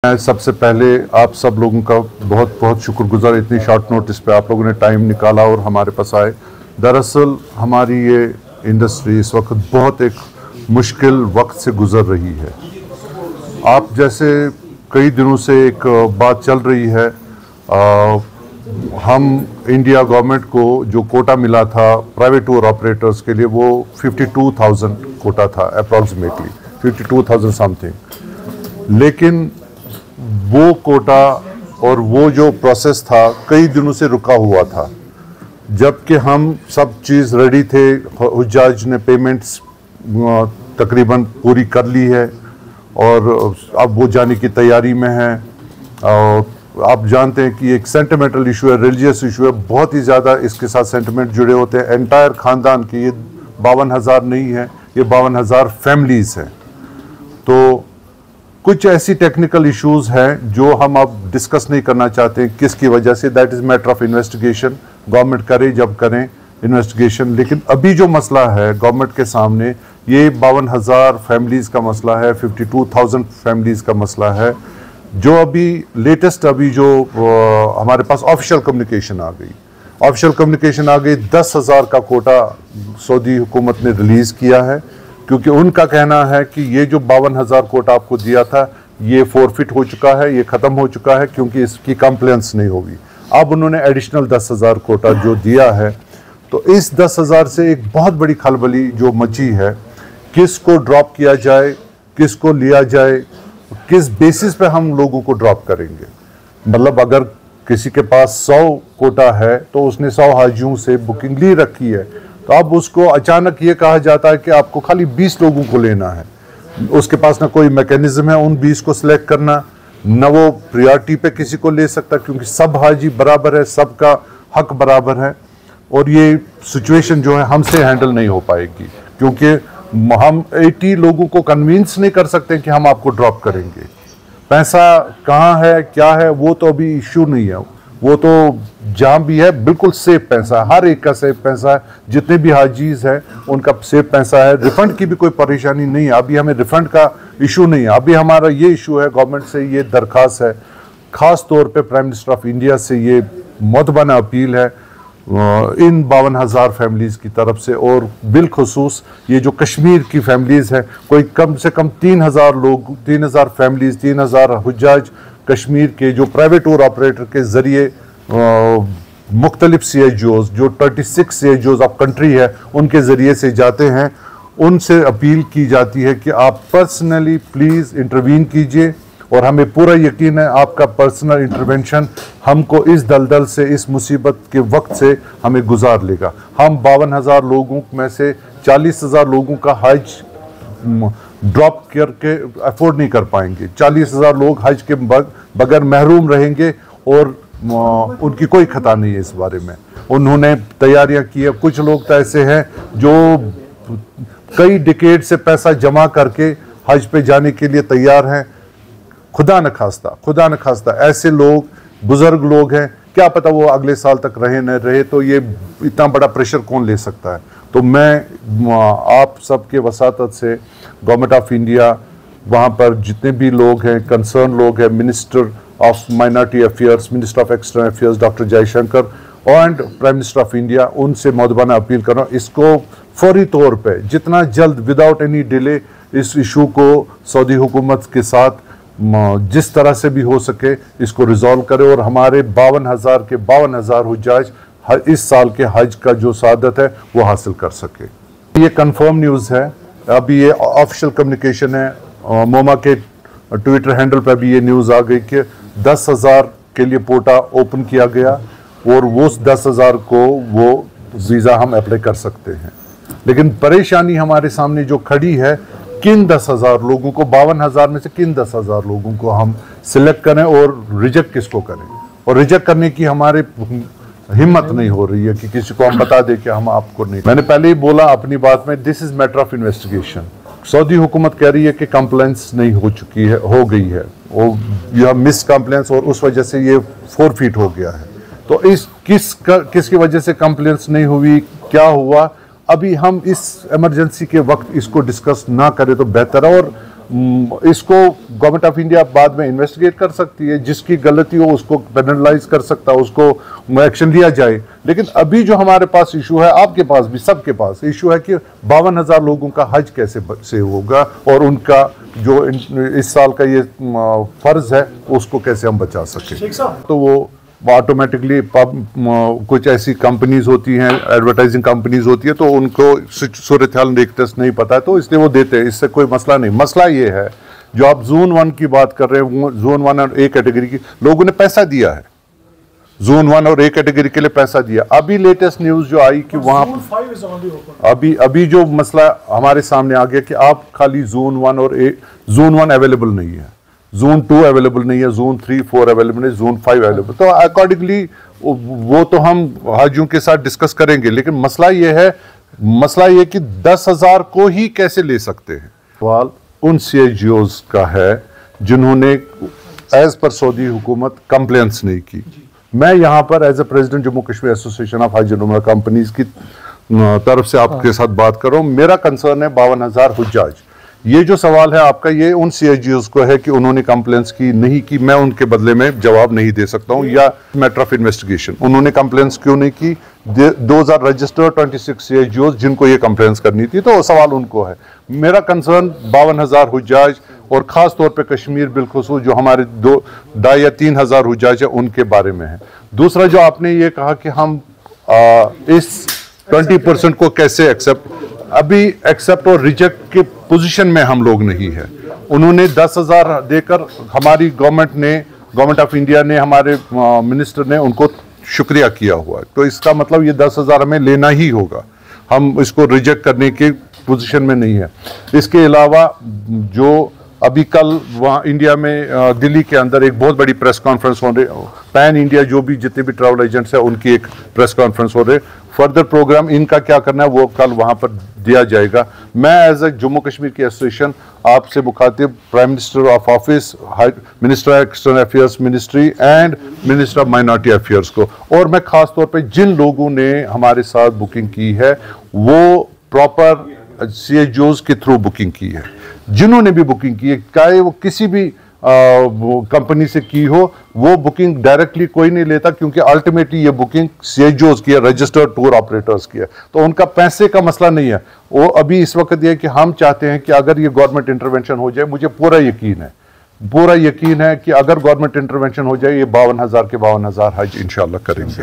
मैं सबसे पहले आप सब लोगों का बहुत बहुत शुक्रगुजार, इतनी शॉर्ट नोटिस पे आप लोगों ने टाइम निकाला और हमारे पास आए। दरअसल हमारी ये इंडस्ट्री इस वक्त बहुत एक मुश्किल वक्त से गुजर रही है। आप जैसे कई दिनों से एक बात चल रही है, हम इंडिया गवर्नमेंट को जो कोटा मिला था प्राइवेट टूर ऑपरेटर्स के लिए वो 52,000 कोटा था, अप्रॉक्सीमेटली 52,000 समथिंग। लेकिन वो कोटा और वो जो प्रोसेस था कई दिनों से रुका हुआ था, जबकि हम सब चीज़ रेडी थे। हुज्जाज ने पेमेंट्स तकरीबन पूरी कर ली है और अब वो जाने की तैयारी में है। आप जानते हैं कि एक सेंटिमेंटल इशू है, रिलीजियस इशू है, बहुत ही ज़्यादा इसके साथ सेंटिमेंट जुड़े होते हैं। एंटायर ख़ानदान की ये 52,000 नहीं है, ये 52,000 फैमिलीज़ हैं। तो कुछ ऐसी टेक्निकल इश्यूज़ हैं जो हम अब डिस्कस नहीं करना चाहते हैं किसकी वजह से। That is matter of investigation, government करे जब करें इन्वेस्टिगेशन। लेकिन अभी जो मसला है गवर्नमेंट के सामने, ये 52,000 फैमिलीज़ का मसला है, 52,000 फैमिलीज़ का मसला है। जो अभी लेटेस्ट जो हमारे पास ऑफिशियल कम्युनिकेशन आ गई, 10,000 का कोटा सऊदी हुकूमत ने रिलीज़ किया है, क्योंकि उनका कहना है कि ये जो 52,000 कोटा आपको दिया था ये फोरफिट हो चुका है, ये ख़त्म हो चुका है, क्योंकि इसकी कंप्लेंट्स नहीं होगी। अब उन्होंने एडिशनल 10,000 कोटा जो दिया है, तो इस 10,000 से एक बहुत बड़ी खलबली जो मची है, किसको ड्रॉप किया जाए, किसको लिया जाए, किस बेसिस पे हम लोगों को ड्रॉप करेंगे। मतलब अगर किसी के पास 100 कोटा है तो उसने 100 हाजियों से बुकिंग ली रखी है, तो अब उसको अचानक ये कहा जाता है कि आपको खाली 20 लोगों को लेना है। उसके पास ना कोई मैकेनिज्म है उन 20 को सिलेक्ट करना, न वो प्रायोरिटी पे किसी को ले सकता, क्योंकि सब हाजी बराबर है, सबका हक बराबर है। और ये सिचुएशन जो है हमसे हैंडल नहीं हो पाएगी, क्योंकि हम 80 लोगों को कन्विंस नहीं कर सकते कि हम आपको ड्रॉप करेंगे। पैसा कहाँ है, क्या है, वो तो अभी इश्यू नहीं है। वो तो जहाँ भी है बिल्कुल सेफ पैसा, हर एक का सेफ पैसा है, जितने भी हाजीज हैं उनका सेफ पैसा है। रिफंड की भी कोई परेशानी नहीं है, अभी हमें रिफंड का इशू नहीं है। अभी हमारा ये इशू है, गवर्नमेंट से ये दरख्वास्त है, ख़ास तौर पे प्राइम मिनिस्टर ऑफ इंडिया से ये मुतबाना अपील है इन 52,000 फैमिलीज़ की तरफ से, और बिलखुसूस ये जो कश्मीर की फैमिलीज़ है, कोई कम से कम 3,000 लोग, 3,000 फैमिलीज़, 3,000 हुज्जाज कश्मीर के जो प्राइवेट टूर ऑपरेटर के ज़रिए मुख्तलिफ CHOs जो 36 CHOs ऑफ कंट्री है उनके ज़रिए से जाते हैं। उनसे अपील की जाती है कि आप पर्सनली प्लीज़ इंटरवीन कीजिए, और हमें पूरा यकीन है आपका पर्सनल इंटरवेंशन हमको इस दलदल से, इस मुसीबत के वक्त से हमें गुजार लेगा। हम 52,000 लोगों में से 40,000 लोगों का हज ड्रॉप करके अफोर्ड नहीं कर पाएंगे। 40,000 लोग हज के बगैर महरूम रहेंगे, और उनकी कोई खता नहीं है इस बारे में। उन्होंने तैयारियां की है। कुछ लोग तो ऐसे हैं जो कई डिकेड से पैसा जमा करके हज पे जाने के लिए तैयार हैं। खुदा न खास्ता ऐसे लोग, बुजुर्ग लोग हैं, क्या पता वो अगले साल तक रहे न रहे, तो ये इतना बड़ा प्रेशर कौन ले सकता है। तो मैं आप सबके वसातत से गवर्नमेंट ऑफ इंडिया, वहाँ पर जितने भी लोग हैं, कंसर्न लोग हैं, minister of minority affairs, minister of external affairs doctor Jaishankar and prime minister of India, उनसे मौदबाना अपील कर रहा हूँ, इसको फौरी तौर पे जितना जल्द विदाउट एनी डिले इस इशू को सऊदी हुकूमत के साथ जिस तरह से भी हो सके इसको रिजॉल्व करे, और हमारे 52,000 के 52,000 हुज्जाज इस साल के हज का जो सादत है वो हासिल कर सके। ये कंफर्म न्यूज़ है, अभी ये ऑफिशियल कम्युनिकेशन है। मोमा के ट्विटर हैंडल पर भी ये न्यूज़ आ गई कि 10,000 के लिए पोर्टा ओपन किया गया, और वो 10,000 को वो वीज़ा हम अप्लाई कर सकते हैं। लेकिन परेशानी हमारे सामने जो खड़ी है, किन 10,000 लोगों को, 52,000 में से किन 10,000 लोगों को हम सिलेक्ट करें, और रिजेक्ट किसको करें। और रिजेक्ट करने की हमारे हिम्मत नहीं हो रही है कि किसी को हम बता दें कि हम आपको नहीं। मैंने पहले ही बोला अपनी बात में, this is matter of investigation. Saudi हुकूमत कह रही है कि कंप्लेंट्स नहीं हो चुकी है, हो गई है, वो यह मिस कंप्लेंट्स, और उस वजह से ये फोरफिट हो गया है। तो इस किसकी वजह से कंप्लेंट्स नहीं हुई, क्या हुआ, अभी हम इस इमरजेंसी के वक्त इसको डिस्कस ना करें तो बेहतर है। और इसको गवर्नमेंट ऑफ इंडिया बाद में इन्वेस्टिगेट कर सकती है, जिसकी गलती हो उसको पेनलाइज कर सकता है, उसको एक्शन लिया जाए। लेकिन अभी जो हमारे पास इशू है, आपके पास भी, सबके पास इशू है कि 52,000 लोगों का हज कैसे से होगा और उनका जो इस साल का ये फर्ज है उसको कैसे हम बचा सकें। तो वो ऑटोमेटिकली कुछ ऐसी कंपनीज होती हैं, एडवर्टाइजिंग कंपनीज होती है, तो उनको सूरत हाल देखते नहीं पता है, तो इसलिए वो देते हैं। इससे कोई मसला नहीं। मसला ये है जो आप जोन 1 की बात कर रहे हैं, जोन 1 और ए कैटेगरी की लोगों ने पैसा दिया है, जोन 1 और ए कैटेगरी के लिए पैसा दिया। अभी लेटेस्ट न्यूज जो आई कि वहां अभी जो मसला हमारे सामने आ गया कि आप खाली जोन 1 और ए, जोन 1 अवेलेबल नहीं है, जोन 2 अवेलेबल नहीं है, जोन 3, 4 अवेलेबल नहीं, जोन 5 अवेलेबल। तो अकॉर्डिंगली वो तो हम हाजियों के साथ डिस्कस करेंगे, लेकिन मसला ये कि 10,000 को ही कैसे ले सकते हैं। सवाल उन CIGOs का है जिन्होंने एज पर सऊदी हुकूमत कंप्लेंट्स नहीं की। मैं यहाँ पर as a president Jammu Kashmir association of Hajj and Umrah companies की तरफ से आपके साथ बात कर रहा हूँ। मेरा कंसर्न है 52,000 हुज्जाज। ये जो सवाल है आपका, ये उन CIGOs को है कि उन्होंने कंप्लेंट्स की नहीं की। मैं उनके बदले में जवाब नहीं दे सकता हूँ, या मैटर ऑफ इन्वेस्टिगेशन उन्होंने कंप्लेंट्स क्यों नहीं की। 2000 रजिस्टर्ड 26 CIGOs जिनको ये कंप्लेंट्स करनी थी, तो सवाल उनको है। मेरा कंसर्न 52,000 हुज्जाज और खास तौर पे कश्मीर बिलखुसूस जो हमारे 2,500 या 3,000 हुज्जाज है उनके बारे में है। दूसरा जो आपने ये कहा कि हम इस 20% को कैसे अभी एक्सेप्ट और रिजेक्ट के पोजीशन में हम लोग नहीं है। उन्होंने 10,000 देकर हमारी गवर्नमेंट ऑफ इंडिया ने, हमारे मिनिस्टर ने उनको शुक्रिया किया हुआ है, तो इसका मतलब ये 10,000 हमें लेना ही होगा। हम इसको रिजेक्ट करने के पोजीशन में नहीं है। इसके अलावा जो अभी कल वहाँ इंडिया में दिल्ली के अंदर एक बहुत बड़ी प्रेस कॉन्फ्रेंस हो रही, पैन इंडिया जो भी जितने भी ट्रैवल एजेंट्स हैं उनकी एक प्रेस कॉन्फ्रेंस हो रही। फर्दर प्रोग्राम इनका क्या करना है वो कल वहाँ पर दिया जाएगा। मैं एज ए जम्मू कश्मीर की एसोसिएशन आपसे मुखातिब prime minister of office, minister external affairs ministry and minister of minority affairs को, और मैं खास तौर पे जिन लोगों ने हमारे साथ बुकिंग की है वो प्रॉपर CIGOs के थ्रू बुकिंग की है। जिन्होंने भी बुकिंग की है, चाहे वो किसी भी कंपनी से की हो, वो बुकिंग डायरेक्टली कोई नहीं लेता, क्योंकि अल्टीमेटली ये बुकिंग CIGOs की है, रजिस्टर्ड टूर ऑपरेटर्स की है, तो उनका पैसे का मसला नहीं है। वो अभी इस वक्त ये कि हम चाहते हैं कि अगर ये गवर्नमेंट इंटरवेंशन हो जाए, मुझे पूरा यकीन है कि अगर गवर्नमेंट इंटरवेंशन हो जाए, ये 52,000 के 52,000 हज इंशाल्लाह करेंगे।